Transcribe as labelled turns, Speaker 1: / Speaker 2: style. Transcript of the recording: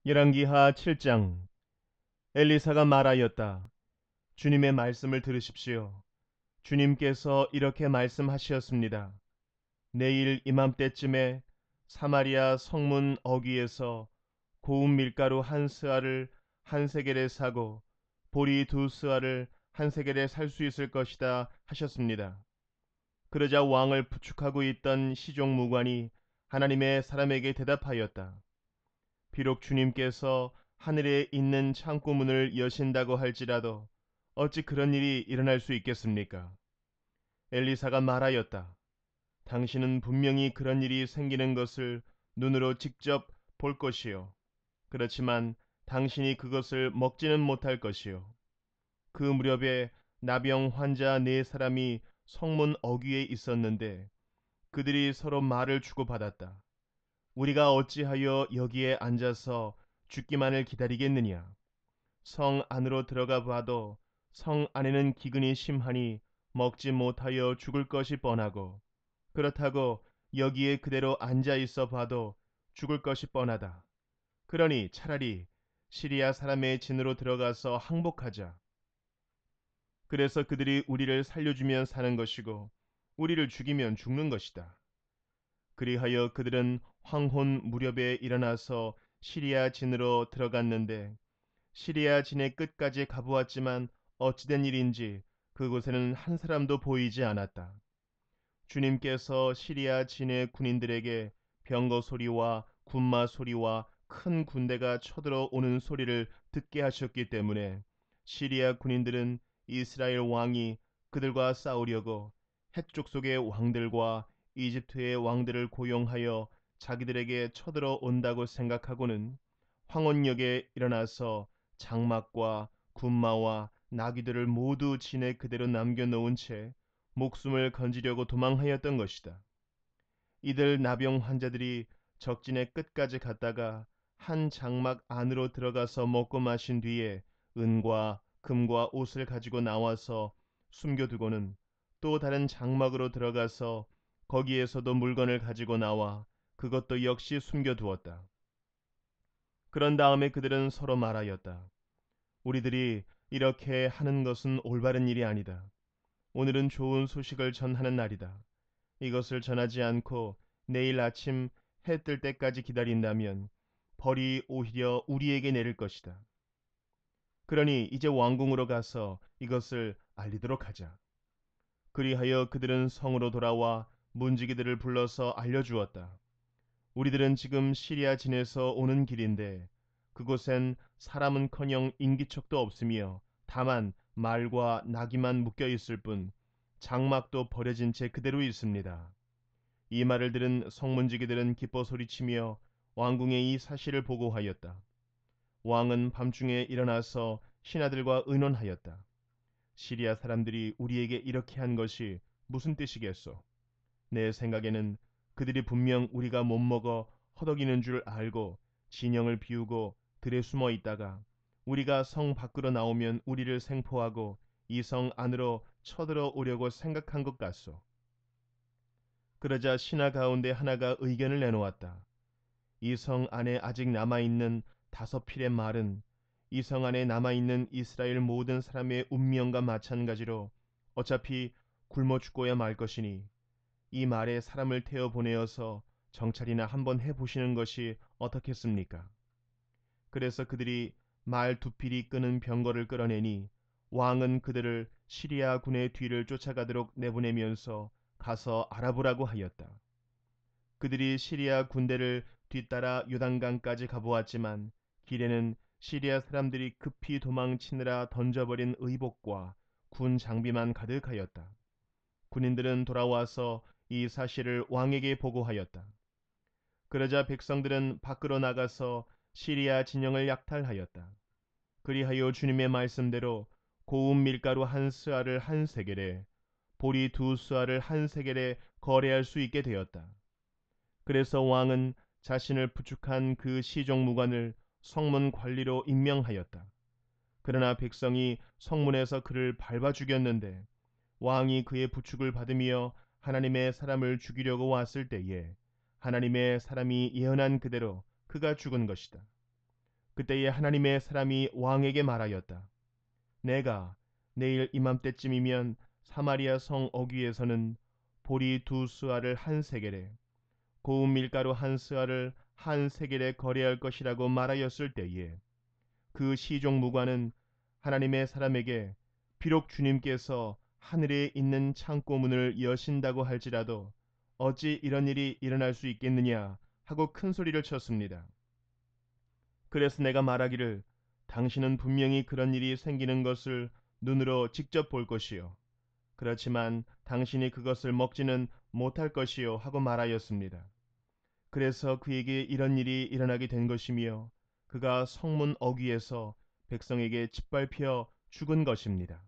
Speaker 1: 열왕기하 7장. 엘리사가 말하였다. 주님의 말씀을 들으십시오. 주님께서 이렇게 말씀하셨습니다. 내일 이맘때쯤에 사마리아 성문 어귀에서 고운 밀가루 한 스아를 한 세겔에 사고 보리 두 스아를 한 세겔에 살 수 있을 것이다 하셨습니다. 그러자 왕을 부축하고 있던 시종무관이 하나님의 사람에게 대답하였다. 비록 주님께서 하늘에 있는 창고문을 여신다고 할지라도 어찌 그런 일이 일어날 수 있겠습니까? 엘리사가 말하였다. 당신은 분명히 그런 일이 생기는 것을 눈으로 직접 볼 것이요. 그렇지만 당신이 그것을 먹지는 못할 것이요. 그 무렵에 나병 환자 네 사람이 성문 어귀에 있었는데 그들이 서로 말을 주고받았다. 우리가 어찌하여 여기에 앉아서 죽기만을 기다리겠느냐? 성 안으로 들어가 봐도 성 안에는 기근이 심하니 먹지 못하여 죽을 것이 뻔하고 그렇다고 여기에 그대로 앉아 있어 봐도 죽을 것이 뻔하다. 그러니 차라리 시리아 사람의 진으로 들어가서 항복하자. 그래서 그들이 우리를 살려주면 사는 것이고 우리를 죽이면 죽는 것이다. 그리하여 그들은 황혼 무렵에 일어나서 시리아 진으로 들어갔는데 시리아 진의 끝까지 가보았지만 어찌된 일인지 그곳에는 한 사람도 보이지 않았다. 주님께서 시리아 진의 군인들에게 병거 소리와 군마 소리와 큰 군대가 쳐들어오는 소리를 듣게 하셨기 때문에 시리아 군인들은 이스라엘 왕이 그들과 싸우려고 헷 족속의 왕들과 이집트의 왕들을 고용하여 자기들에게 쳐들어온다고 생각하고는 황혼역에 일어나서 장막과 군마와 나귀들을 모두 진에 그대로 남겨놓은 채 목숨을 건지려고 도망하였던 것이다. 이들 나병 환자들이 적진의 끝까지 갔다가 한 장막 안으로 들어가서 먹고 마신 뒤에 은과 금과 옷을 가지고 나와서 숨겨두고는 또 다른 장막으로 들어가서 거기에서도 물건을 가지고 나와 그것도 역시 숨겨두었다. 그런 다음에 그들은 서로 말하였다. 우리들이 이렇게 하는 것은 올바른 일이 아니다. 오늘은 좋은 소식을 전하는 날이다. 이것을 전하지 않고 내일 아침 해 뜰 때까지 기다린다면 벌이 오히려 우리에게 내릴 것이다. 그러니 이제 왕궁으로 가서 이것을 알리도록 하자. 그리하여 그들은 성으로 돌아와 문지기들을 불러서 알려주었다. 우리들은 지금 시리아 진에서 오는 길인데 그곳엔 사람은커녕 인기척도 없으며 다만 말과 나귀만 묶여 있을 뿐 장막도 버려진 채 그대로 있습니다. 이 말을 들은 성문지기들은 기뻐 소리치며 왕궁에 이 사실을 보고하였다. 왕은 밤중에 일어나서 신하들과 의논하였다. 시리아 사람들이 우리에게 이렇게 한 것이 무슨 뜻이겠소? 내 생각에는 그들이 분명 우리가 못 먹어 허덕이는 줄 알고 진영을 비우고 들에 숨어 있다가 우리가 성 밖으로 나오면 우리를 생포하고 이 성 안으로 쳐들어 오려고 생각한 것 같소. 그러자 신하 가운데 하나가 의견을 내놓았다. 이 성 안에 아직 남아있는 5필의 말은 이 성 안에 남아있는 이스라엘 모든 사람의 운명과 마찬가지로 어차피 굶어 죽고야 말 것이니 이 말에 사람을 태워 보내어서 정찰이나 한번 해보시는 것이 어떻겠습니까? 그래서 그들이 말 2필이 끄는 병거를 끌어내니 왕은 그들을 시리아 군의 뒤를 쫓아가도록 내보내면서 가서 알아보라고 하였다. 그들이 시리아 군대를 뒤따라 요단강까지 가보았지만 길에는 시리아 사람들이 급히 도망치느라 던져버린 의복과 군 장비만 가득하였다. 군인들은 돌아와서 이 사실을 왕에게 보고하였다. 그러자 백성들은 밖으로 나가서 시리아 진영을 약탈하였다. 그리하여 주님의 말씀대로 고운 밀가루 한 스아를 한 세겔에 보리 두 스아를 한 세겔에 거래할 수 있게 되었다. 그래서 왕은 자신을 부축한 그 시종무관을 성문 관리로 임명하였다. 그러나 백성이 성문에서 그를 밟아 죽였는데 왕이 그의 부축을 받으며 하나님의 사람을 죽이려고 왔을 때에 하나님의 사람이 예언한 그대로 그가 죽은 것이다. 그때에 하나님의 사람이 왕에게 말하였다. 내가 내일 이맘때쯤이면 사마리아 성 어귀에서는 보리 2스아를 한 세겔에 고운 밀가루 한 스아를 한 세겔에 거래할 것이라고 말하였을 때에 그 시종 무관은 하나님의 사람에게 비록 주님께서 하늘에 있는 창고 문을 여신다고 할지라도 어찌 이런 일이 일어날 수 있겠느냐 하고 큰 소리를 쳤습니다. 그래서 내가 말하기를 당신은 분명히 그런 일이 생기는 것을 눈으로 직접 볼 것이요 그렇지만 당신이 그것을 먹지는 못할 것이요 하고 말하였습니다. 그래서 그에게 이런 일이 일어나게 된 것이며 그가 성문 어귀에서 백성에게 짓밟혀 죽은 것입니다.